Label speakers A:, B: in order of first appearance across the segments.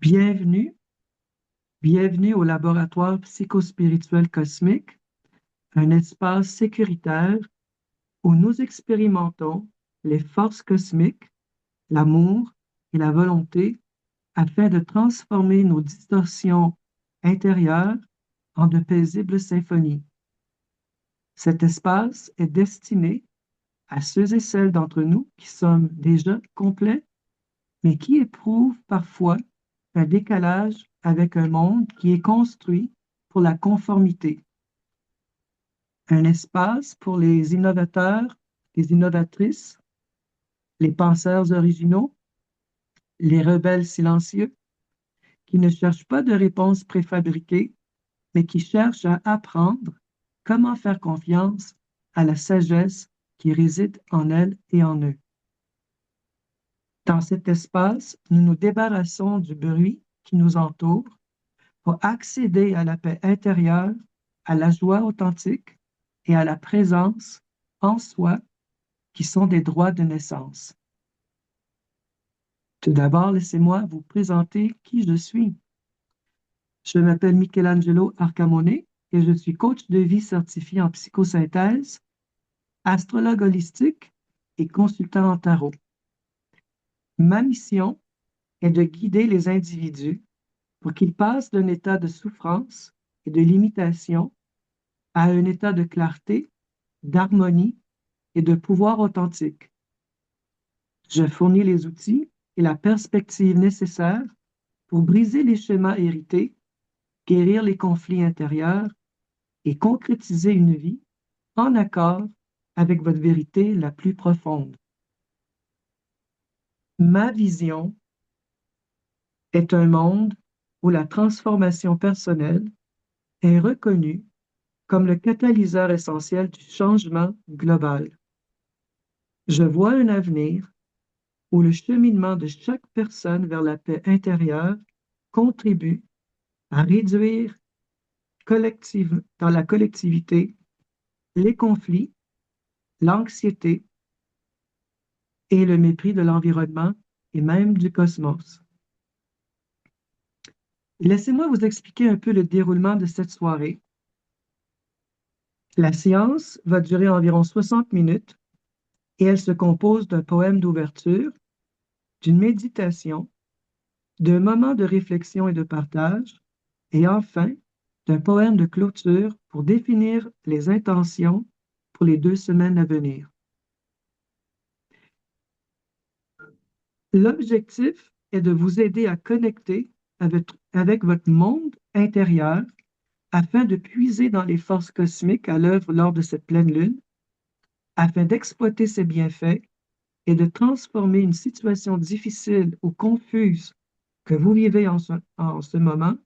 A: Bienvenue, bienvenue au laboratoire psychospirituel cosmique, un espace sécuritaire où nous expérimentons les forces cosmiques, l'amour et la volonté afin de transformer nos distorsions intérieures en de paisibles symphonies. Cet espace est destiné à ceux et celles d'entre nous qui sommes déjà complets, mais qui éprouvent parfois un décalage avec un monde qui est construit pour la conformité. Un espace pour les innovateurs, les innovatrices, les penseurs originaux, les rebelles silencieux, qui ne cherchent pas de réponses préfabriquées, mais qui cherchent à apprendre comment faire confiance à la sagesse qui réside en elles et en eux. Dans cet espace, nous nous débarrassons du bruit qui nous entoure pour accéder à la paix intérieure, à la joie authentique et à la présence en soi qui sont des droits de naissance. Tout d'abord, laissez-moi vous présenter qui je suis. Je m'appelle Michelangelo Arcamone et je suis coach de vie certifié en psychosynthèse, astrologue holistique et consultant en tarot. Ma mission est de guider les individus pour qu'ils passent d'un état de souffrance et de limitation à un état de clarté, d'harmonie et de pouvoir authentique. Je fournis les outils et la perspective nécessaires pour briser les schémas hérités, guérir les conflits intérieurs et concrétiser une vie en accord avec votre vérité la plus profonde. Ma vision est un monde où la transformation personnelle est reconnue comme le catalyseur essentiel du changement global. Je vois un avenir où le cheminement de chaque personne vers la paix intérieure contribue à réduire dans la collectivité les conflits, l'anxiété et le mépris de l'environnement et même du cosmos. Laissez-moi vous expliquer un peu le déroulement de cette soirée. La séance va durer environ 60 minutes et elle se compose d'un poème d'ouverture, d'une méditation, d'un moment de réflexion et de partage, et enfin d'un poème de clôture pour définir les intentions pour les 2 semaines à venir. L'objectif est de vous aider à connecter avec votre monde intérieur afin de puiser dans les forces cosmiques à l'œuvre lors de cette pleine lune, afin d'exploiter ses bienfaits et de transformer une situation difficile ou confuse que vous vivez en ce moment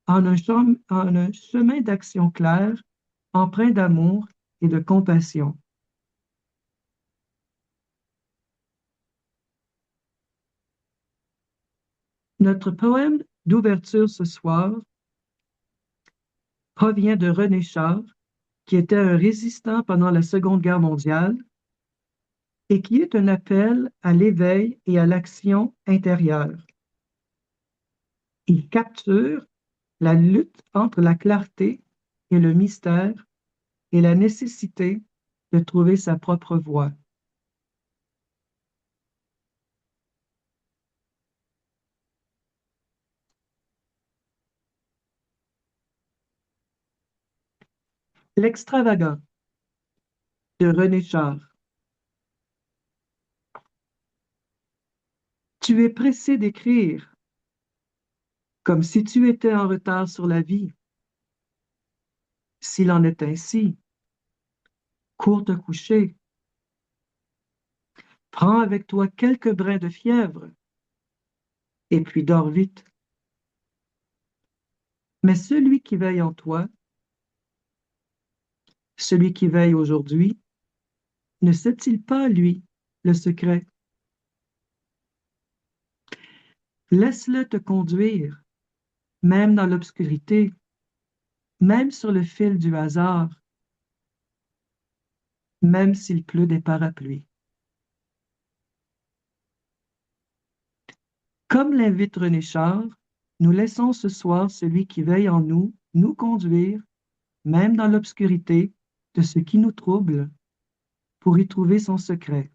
A: en un chemin d'action clair, empreint d'amour et de compassion. Notre poème d'ouverture ce soir provient de René Char, qui était un résistant pendant la Seconde Guerre mondiale et qui est un appel à l'éveil et à l'action intérieure. Il capture la lutte entre la clarté et le mystère et la nécessité de trouver sa propre voie. L'extravagant de René Char. Tu es pressé d'écrire, comme si tu étais en retard sur la vie. S'il en est ainsi, cours te coucher. Prends avec toi quelques brins de fièvre, et puis dors vite. Mais celui qui veille en toi, celui qui veille aujourd'hui, ne sait-il pas, lui, le secret? Laisse-le te conduire, même dans l'obscurité, même sur le fil du hasard, même s'il pleut des parapluies. Comme l'invite René Char, nous laissons ce soir celui qui veille en nous nous conduire, même dans l'obscurité de ce qui nous trouble, pour y trouver son secret.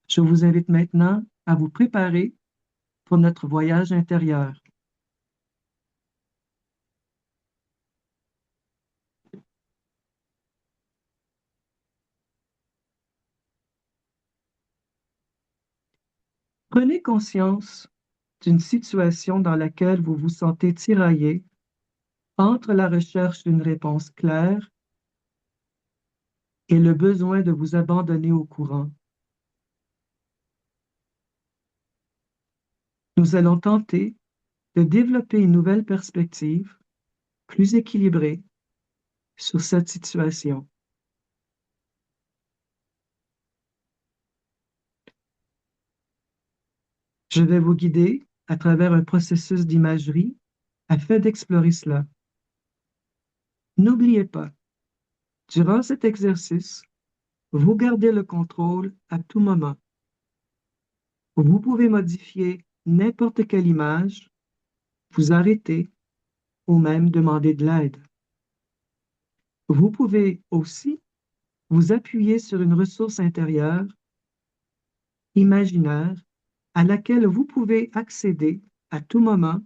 A: Je vous invite maintenant à vous préparer pour notre voyage intérieur. Prenez conscience d'une situation dans laquelle vous vous sentez tiraillé entre la recherche d'une réponse claire et le besoin de vous abandonner au courant. Nous allons tenter de développer une nouvelle perspective plus équilibrée sur cette situation. Je vais vous guider à travers un processus d'imagerie afin d'explorer cela. N'oubliez pas, durant cet exercice, vous gardez le contrôle à tout moment. Vous pouvez modifier n'importe quelle image, vous arrêter ou même demander de l'aide. Vous pouvez aussi vous appuyer sur une ressource intérieure, imaginaire, à laquelle vous pouvez accéder à tout moment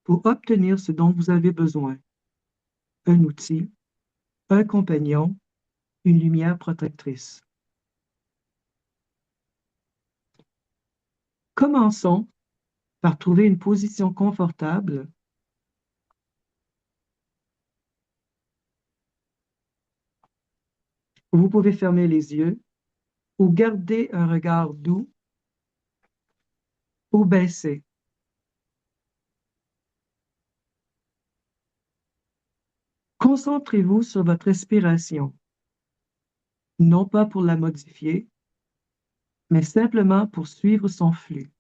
A: pour obtenir ce dont vous avez besoin. Un outil, un compagnon, une lumière protectrice. Commençons par trouver une position confortable. Vous pouvez fermer les yeux ou garder un regard doux ou baissé. Concentrez-vous sur votre respiration, non pas pour la modifier, mais simplement pour suivre son flux.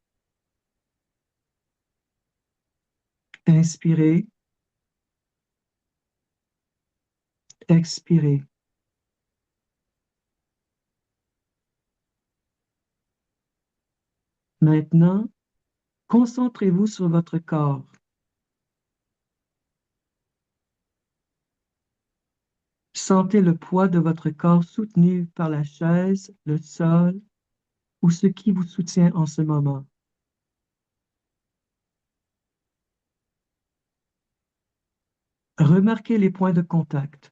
A: Inspirez, expirez. Maintenant, concentrez-vous sur votre corps. Sentez le poids de votre corps soutenu par la chaise, le sol ou ce qui vous soutient en ce moment. Remarquez les points de contact.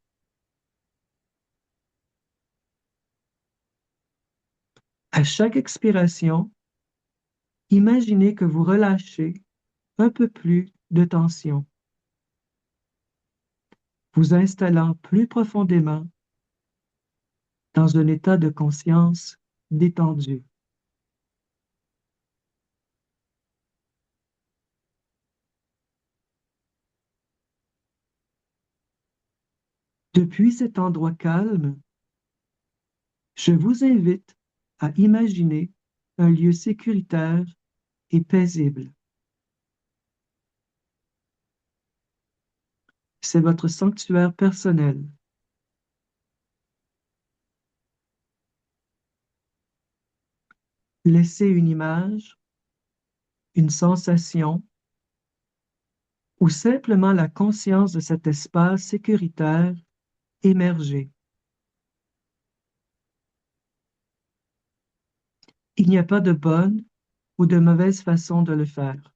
A: À chaque expiration, imaginez que vous relâchez un peu plus de tension, vous installant plus profondément dans un état de conscience détendu. Depuis cet endroit calme, je vous invite à imaginer un lieu sécuritaire et paisible. C'est votre sanctuaire personnel. Laissez une image, une sensation ou simplement la conscience de cet espace sécuritaire émerger. Il n'y a pas de bonne ou de mauvaise façon de le faire.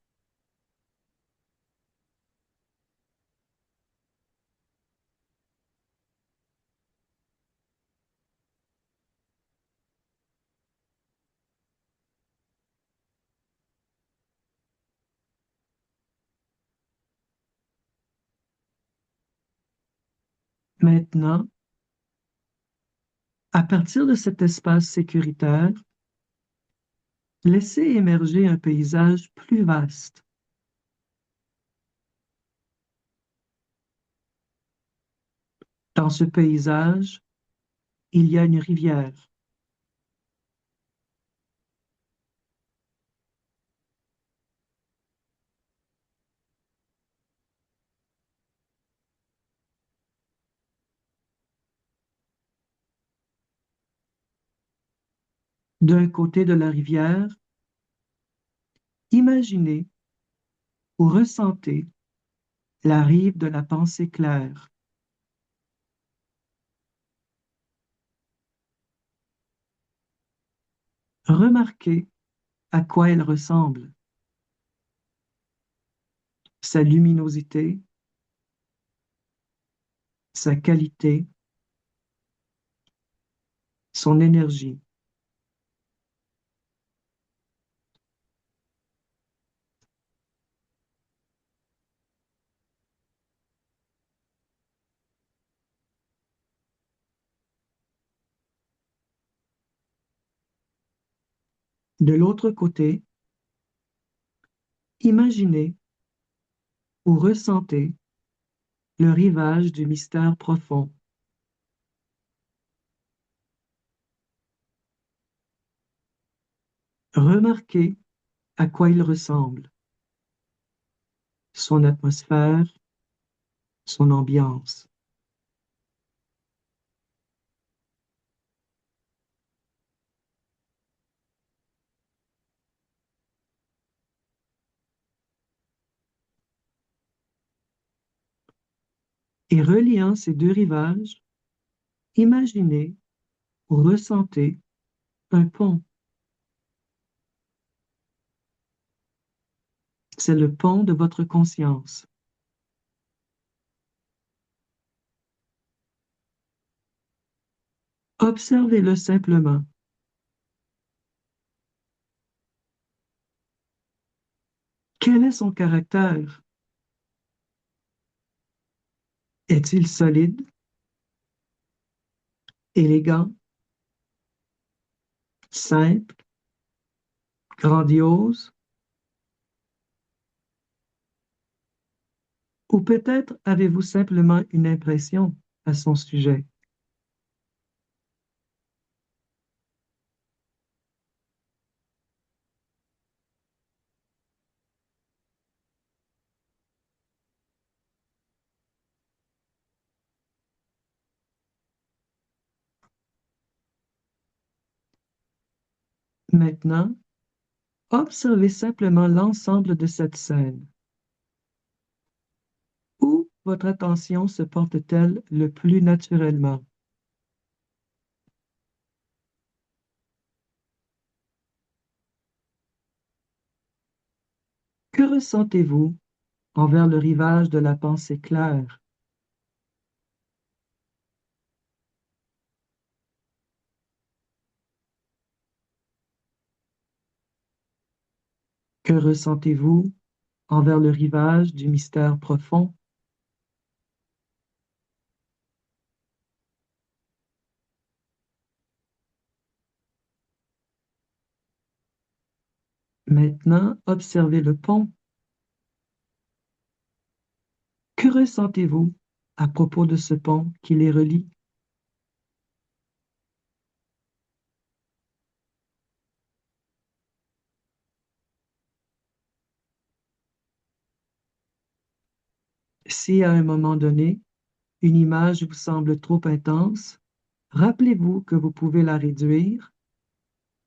A: Maintenant, à partir de cet espace sécuritaire, laissez émerger un paysage plus vaste. Dans ce paysage, il y a une rivière. D'un côté de la rivière, Imaginez ou ressentez la rive de la pensée claire. Remarquez à quoi elle ressemble, sa luminosité, sa qualité, son énergie. De l'autre côté, imaginez ou ressentez le rivage du mystère profond. Remarquez à quoi il ressemble, son atmosphère, son ambiance. Et reliant ces deux rivages, imaginez ou ressentez un pont. C'est le pont de votre conscience. Observez-le simplement. Quel est son caractère? Est-il solide, élégant, simple, grandiose? Ou peut-être avez-vous simplement une impression à son sujet? Maintenant, observez simplement l'ensemble de cette scène. Où votre attention se porte-t-elle le plus naturellement? Que ressentez-vous envers le rivage de la pensée claire? Que ressentez-vous envers le rivage du mystère profond? Maintenant, observez le pont. Que ressentez-vous à propos de ce pont qui les relie? Si à un moment donné, une image vous semble trop intense, rappelez-vous que vous pouvez la réduire,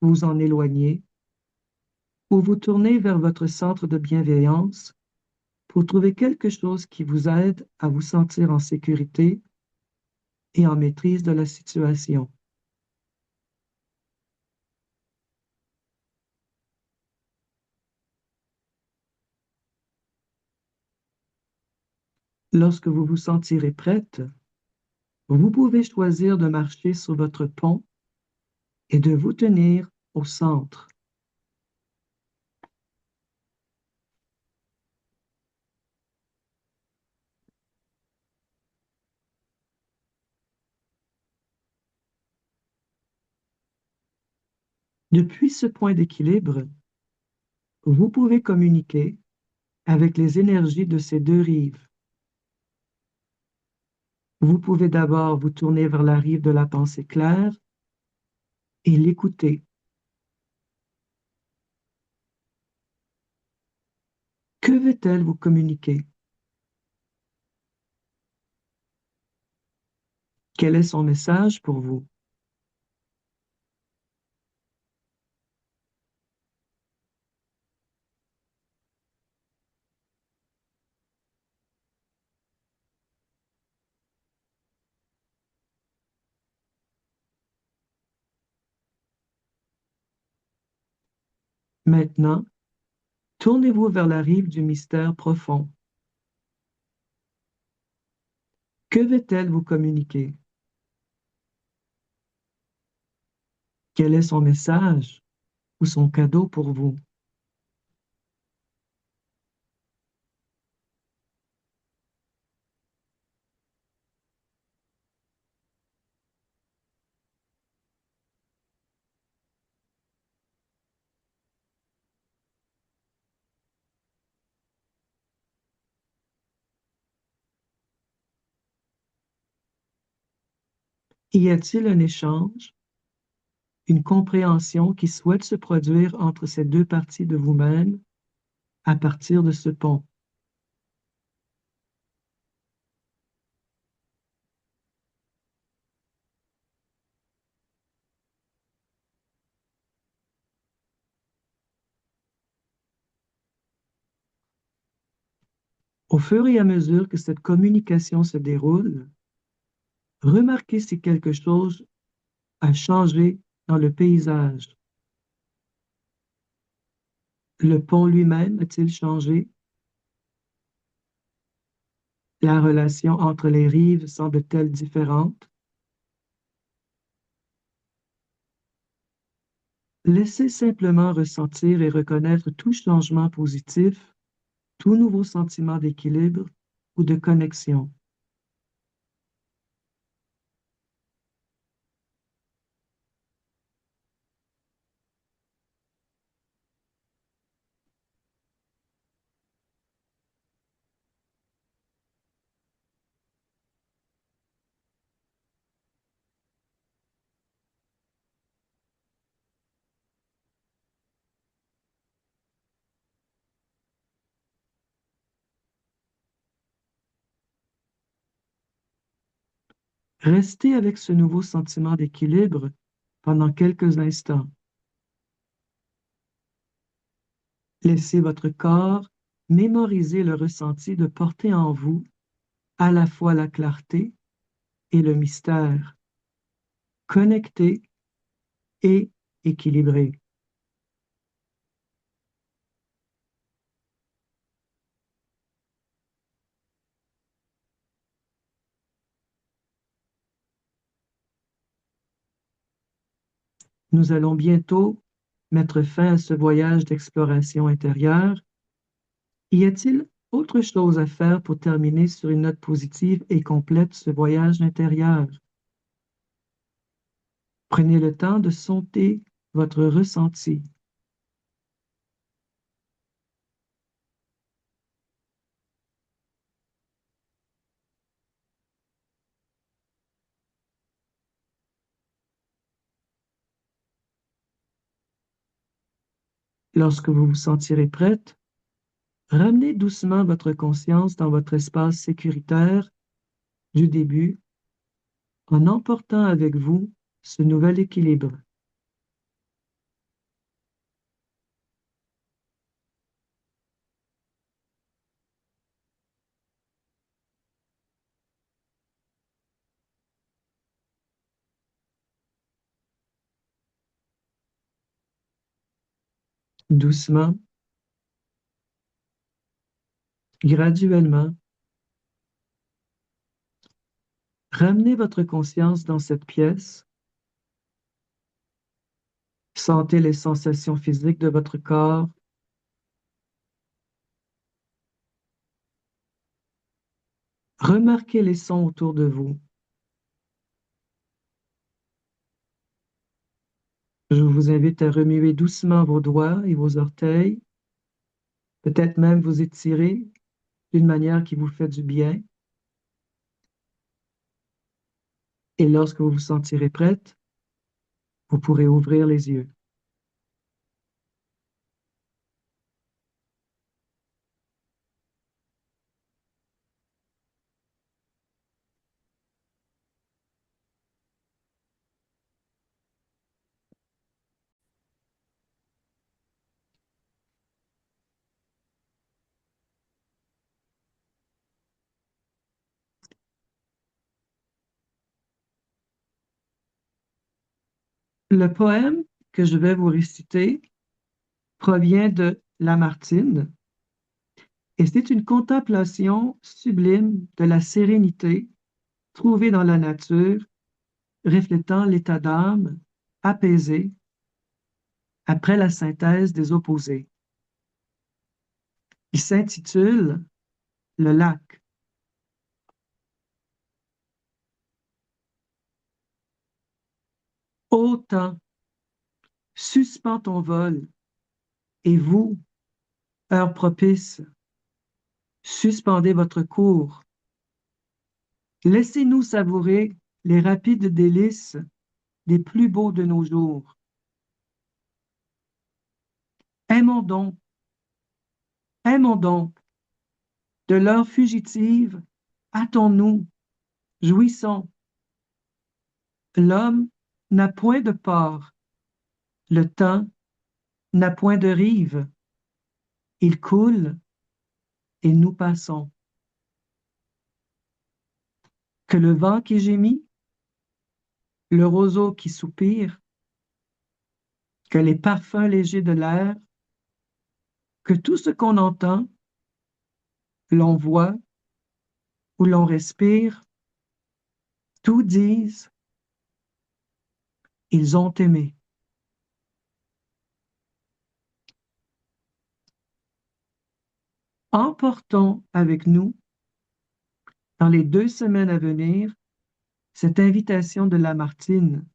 A: vous en éloigner ou vous tourner vers votre centre de bienveillance pour trouver quelque chose qui vous aide à vous sentir en sécurité et en maîtrise de la situation. Lorsque vous vous sentirez prête, vous pouvez choisir de marcher sur votre pont et de vous tenir au centre. Depuis ce point d'équilibre, vous pouvez communiquer avec les énergies de ces deux rives. Vous pouvez d'abord vous tourner vers la rive de la pensée claire et l'écouter. Que veut-elle vous communiquer? Quel est son message pour vous? Maintenant, tournez-vous vers la rive du mystère profond. Que veut-elle vous communiquer? Quel est son message ou son cadeau pour vous? Y a-t-il un échange, une compréhension qui souhaite se produire entre ces deux parties de vous-même à partir de ce pont? Au fur et à mesure que cette communication se déroule, remarquez si quelque chose a changé dans le paysage. Le pont lui-même a-t-il changé? La relation entre les rives semble-t-elle différente? Laissez simplement ressentir et reconnaître tout changement positif, tout nouveau sentiment d'équilibre ou de connexion. Restez avec ce nouveau sentiment d'équilibre pendant quelques instants. Laissez votre corps mémoriser le ressenti de porter en vous à la fois la clarté et le mystère, connecté et équilibré. Nous allons bientôt mettre fin à ce voyage d'exploration intérieure. Y a-t-il autre chose à faire pour terminer sur une note positive et complète ce voyage intérieur? Prenez le temps de sonder votre ressenti. Lorsque vous vous sentirez prête, ramenez doucement votre conscience dans votre espace sécuritaire du début en emportant avec vous ce nouvel équilibre. Doucement, graduellement, ramenez votre conscience dans cette pièce. Sentez les sensations physiques de votre corps. Remarquez les sons autour de vous. Je vous invite à remuer doucement vos doigts et vos orteils, peut-être même vous étirer d'une manière qui vous fait du bien. Et lorsque vous vous sentirez prête, vous pourrez ouvrir les yeux. Le poème que je vais vous réciter provient de Lamartine et c'est une contemplation sublime de la sérénité trouvée dans la nature, reflétant l'état d'âme apaisé après la synthèse des opposés. Il s'intitule Le lac. Ô temps, suspends ton vol, et vous, heure propice, suspendez votre cours. Laissez-nous savourer les rapides délices des plus beaux de nos jours. Aimons donc, aimons donc, de l'heure fugitive, hâtons-nous, jouissons. L'homme n'a point de port, le temps n'a point de rive. Il coule et nous passons. Que le vent qui gémit, le roseau qui soupire, que les parfums légers de l'air, que tout ce qu'on entend, l'on voit ou l'on respire, tout disent, ils ont aimé. Emportons avec nous, dans les 2 semaines à venir, cette invitation de Lamartine,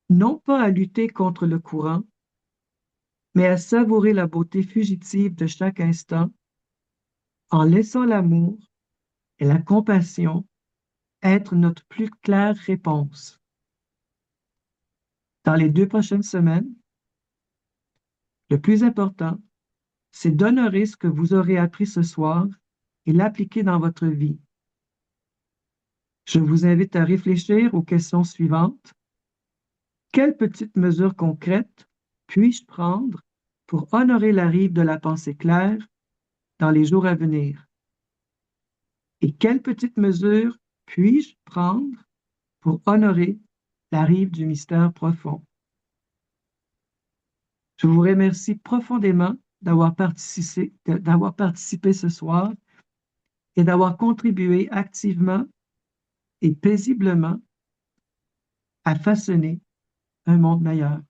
A: non pas à lutter contre le courant, mais à savourer la beauté fugitive de chaque instant, en laissant l'amour et la compassion être notre plus claire réponse. Dans les 2 prochaines semaines, le plus important, c'est d'honorer ce que vous aurez appris ce soir et l'appliquer dans votre vie. Je vous invite à réfléchir aux questions suivantes. Quelles petites mesures concrètes puis-je prendre pour honorer la rive de la pensée claire dans les jours à venir? Et quelles petites mesures puis-je prendre pour honorer la rive du mystère profond? Je vous remercie profondément d'avoir participé ce soir et d'avoir contribué activement et paisiblement à façonner un monde meilleur.